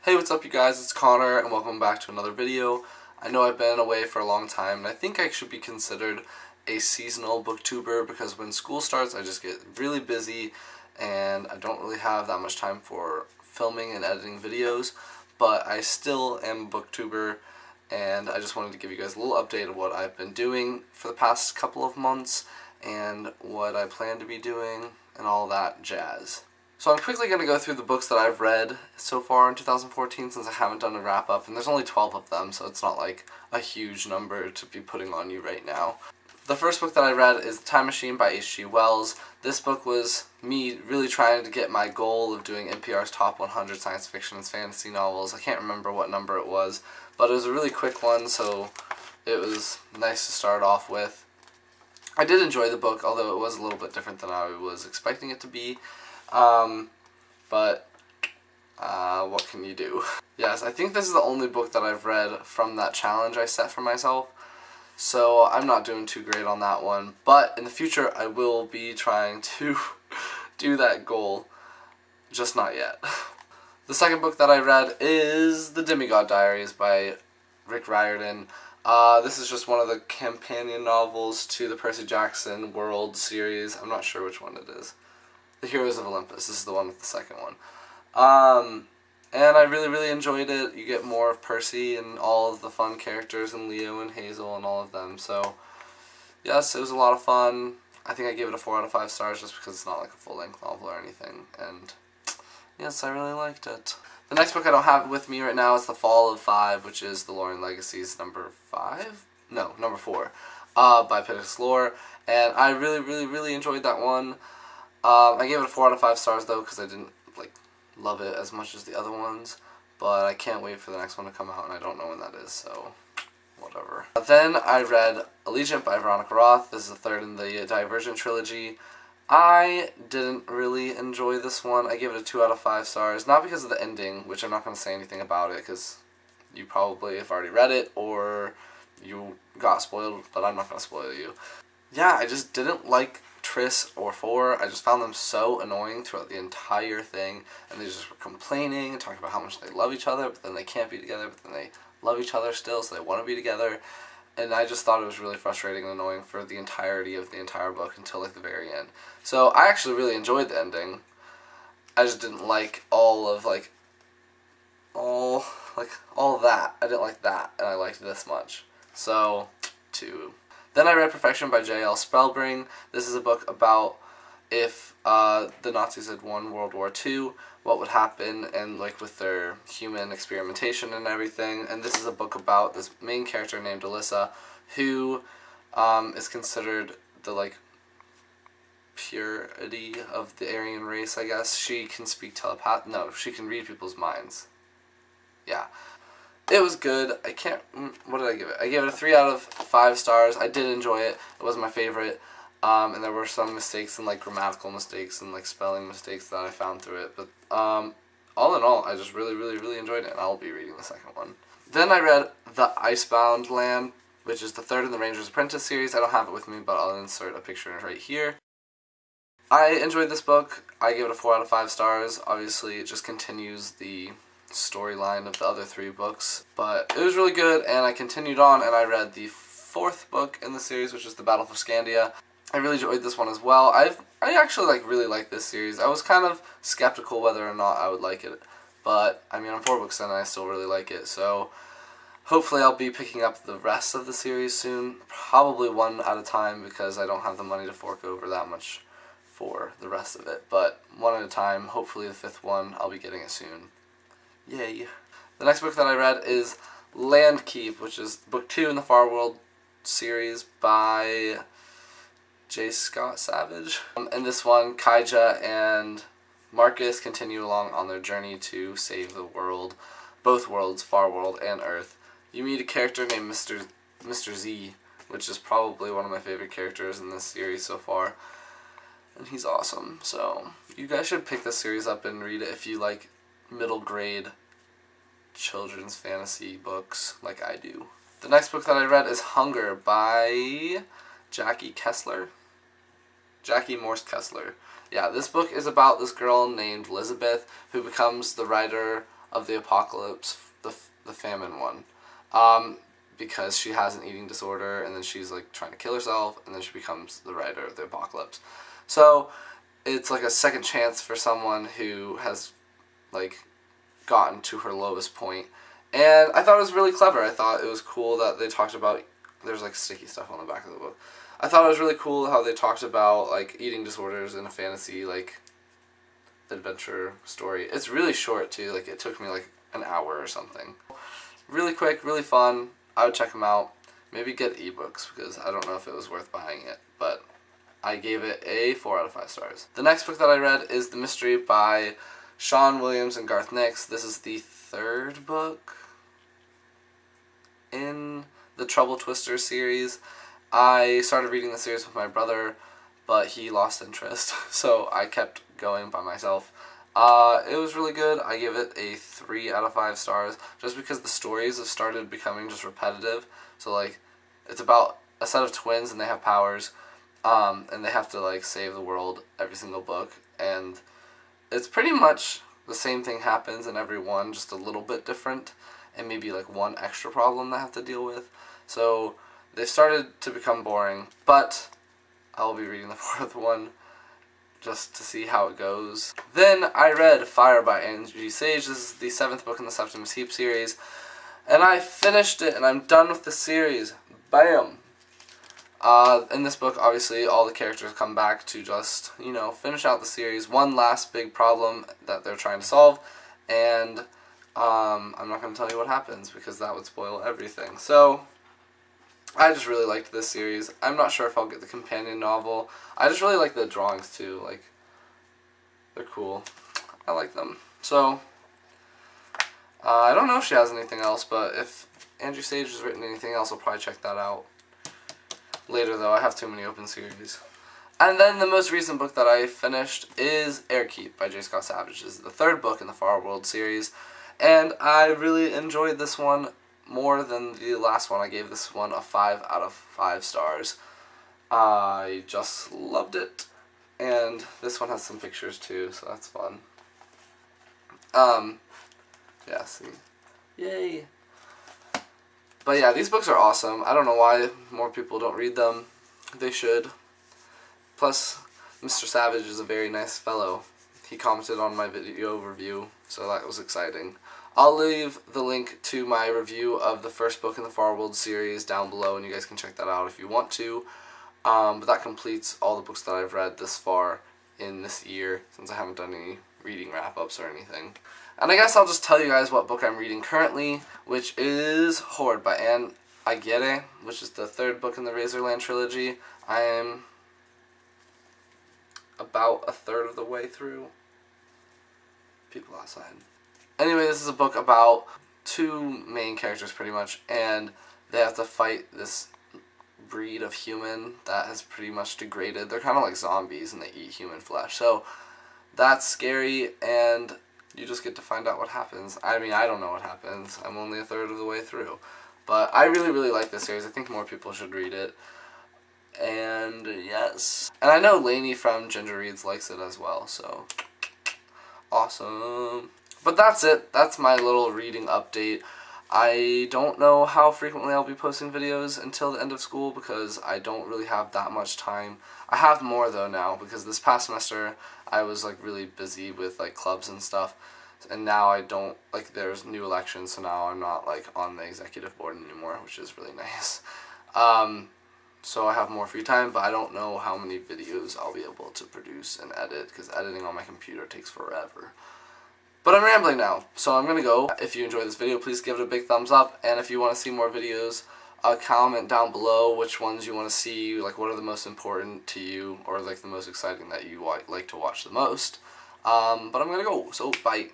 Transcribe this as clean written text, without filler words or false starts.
Hey, what's up you guys, it's Connor and welcome back to another video. I know I've been away for a long time and I think I should be considered a seasonal booktuber because when school starts I just get really busy and I don't really have that much time for filming and editing videos, but I still am a booktuber and I just wanted to give you guys a little update of what I've been doing for the past couple of months and what I plan to be doing and all that jazz. So I'm quickly going to go through the books that I've read so far in 2014 since I haven't done a wrap-up, and there's only 12 of them, so it's not like a huge number to be putting on you right now. The first book that I read is The Time Machine by H.G. Wells. This book was me really trying to get my goal of doing NPR's Top 100 Science Fiction and Fantasy Novels. I can't remember what number it was, but it was a really quick one, so it was nice to start off with. I did enjoy the book, although it was a little bit different than I was expecting it to be. What can you do? Yes, I think this is the only book that I've read from that challenge I set for myself, so I'm not doing too great on that one, but in the future I will be trying to do that goal, just not yet. The second book that I read is The Demigod Diaries by Riordan. This is just one of the companion novels to the Percy Jackson World series. I'm not sure which one it is. The Heroes of Olympus. This is the one with the second one. And I really enjoyed it. You get more of Percy and all of the fun characters and Leo and Hazel and all of them. So, yes, it was a lot of fun. I think I gave it a 4 out of 5 stars just because it's not like a full-length novel or anything. And, yes, I really liked it. The next book I don't have with me right now is The Fall of Five, which is the Lore and Legacies number 5? No, number 4, by Pittix Lore. And I really enjoyed that one. I gave it a 4 out of 5 stars though because I didn't love it as much as the other ones, but I can't wait for the next one to come out and I don't know when that is, so whatever. Then I read Allegiant by Veronica Roth. This is the third in the Divergent trilogy. I didn't really enjoy this one. I gave it a 2 out of 5 stars, not because of the ending, which I'm not going to say anything about it because you probably have already read it or you got spoiled, but I'm not going to spoil you. Yeah, I just didn't like Triss or Four. I just found them so annoying throughout the entire thing, and they just were complaining and talking about how much they love each other, but then they can't be together, but then they love each other still, so they want to be together, and I just thought it was really frustrating and annoying for the entirety of the entire book until like the very end. So I actually really enjoyed the ending. I just didn't like all of that. I didn't like that, and I liked this much. So, 2. Then I read Perfection by Jl Spellbring. This is a book about if the Nazis had won World War II, what would happen, and with their human experimentation and everything. And this is a book about this main character named Alyssa, who is considered the purity of the Aryan race, I guess. She can speak she can read people's minds. Yeah. It was good. What did I give it? I gave it a 3 out of 5 stars. I did enjoy it. It wasn't my favorite. And there were some mistakes and grammatical mistakes and spelling mistakes that I found through it. But all in all, I just really enjoyed it, and I'll be reading the second one. Then I read The Icebound Land, which is the third in the Ranger's Apprentice series. I don't have it with me, but I'll insert a picture right here. I enjoyed this book. I gave it a 4 out of 5 stars. Obviously, it just continues the storyline of the other 3 books, but it was really good, and I continued on and I read the 4th book in the series, which is The Battle for Scandia. I really enjoyed this one as well. I actually really like this series. I was kind of skeptical whether or not I would like it, but I mean, I'm 4 books in and I still really like it, so hopefully I'll be picking up the rest of the series soon, probably one at a time because I don't have the money to fork over that much for the rest of it, but one at a time. Hopefully the 5th one, I'll be getting it soon. Yay. The next book that I read is Landkeep, which is book 2 in the Far World series by J. Scott Savage. In this one, Kaija and Marcus continue along on their journey to save the world, both worlds, Far World and Earth. You meet a character named Mr. Z, which is probably one of my favorite characters in this series so far, and he's awesome. So you guys should pick this series up and read it if you like middle grade children's fantasy books like I do. The next book that I read is Hunger by Jackie Morse Kessler. Yeah, this book is about this girl named Elizabeth who becomes the writer of the apocalypse, the famine one, because she has an eating disorder, and then she's like trying to kill herself, and then she becomes the writer of the apocalypse. So it's like a second chance for someone who has like gotten to her lowest point. And I thought it was really clever. I thought it was cool that they talked about, there's like sticky stuff on the back of the book. I thought it was really cool how they talked about like eating disorders in a fantasy like adventure story. It's really short too, like it took me like an hour or something. Really quick, really fun. I would check them out. Maybe get ebooks because I don't know if it was worth buying it, but I gave it a 4 out of 5 stars. The next book that I read is The Mystery by Sean Williams and Garth. This is the 3rd book in the Trouble Twister series. I started reading the series with my brother, but he lost interest, so I kept going by myself. It was really good. I give it a 3 out of 5 stars, just because the stories have started becoming just repetitive. So like, it's about a set of twins and they have powers, and they have to like save the world every single book, and it's pretty much the same thing happens in every one, just a little bit different, and maybe like one extra problem they have to deal with. So they've started to become boring, but I'll be reading the 4th one just to see how it goes. Then I read Fire by Angie Sage. This is the 7th book in the Septimus Heap series, and I finished it and I'm done with the series. Bam! In this book, obviously, all the characters come back to just, you know, finish out the series. One last big problem that they're trying to solve, and I'm not going to tell you what happens because that would spoil everything. So I just really liked this series. I'm not sure if I'll get the companion novel. I just really like the drawings too. Like, they're cool. I like them. So I don't know if she has anything else, but if Angie Sage has written anything else, I'll probably check that out later, though. I have too many open series. And then the most recent book that I finished is Airkeep by J. Scott Savage. This is the 3rd book in the Far World series, and I really enjoyed this one more than the last one. I gave this one a 5 out of 5 stars. I just loved it, and this one has some pictures too, so that's fun. Yeah, see. Yay! But yeah, these books are awesome. I don't know why more people don't read them. They should. Plus, Mr. Savage is a very nice fellow. He commented on my video review, so that was exciting. I'll leave the link to my review of the 1st book in the Far World series down below, and you guys can check that out if you want to. But that completes all the books that I've read this far in this year, since I haven't done any reading wrap-ups or anything. And I guess I'll just tell you guys what book I'm reading currently, which is Horde by Angie, which is the 3rd book in the Razorland trilogy. I am about a third of the way through. People outside. Anyway, this is a book about 2 main characters pretty much, and they have to fight this breed of human that has pretty much degraded. They're kind of like zombies and they eat human flesh. So that's scary, and you just get to find out what happens. I mean, I don't know what happens. I'm only a third of the way through. But I really, really like this series. I think more people should read it. And yes. And I know Lainey from Ginger Reads likes it as well, so awesome. But that's it. That's my little reading update. I don't know how frequently I'll be posting videos until the end of school because I don't really have that much time. I have more though now because this past semester I was like really busy with like clubs and stuff, and now I don't, like, there's new elections, so now I'm not like on the executive board anymore, which is really nice. So I have more free time, but I don't know how many videos I'll be able to produce and edit because editing on my computer takes forever. But I'm rambling now, so I'm going to go. If you enjoyed this video, please give it a big thumbs up, and if you want to see more videos, comment down below which ones you want to see, like what are the most important to you, or like the most exciting that you like to watch the most. But I'm going to go, so bye.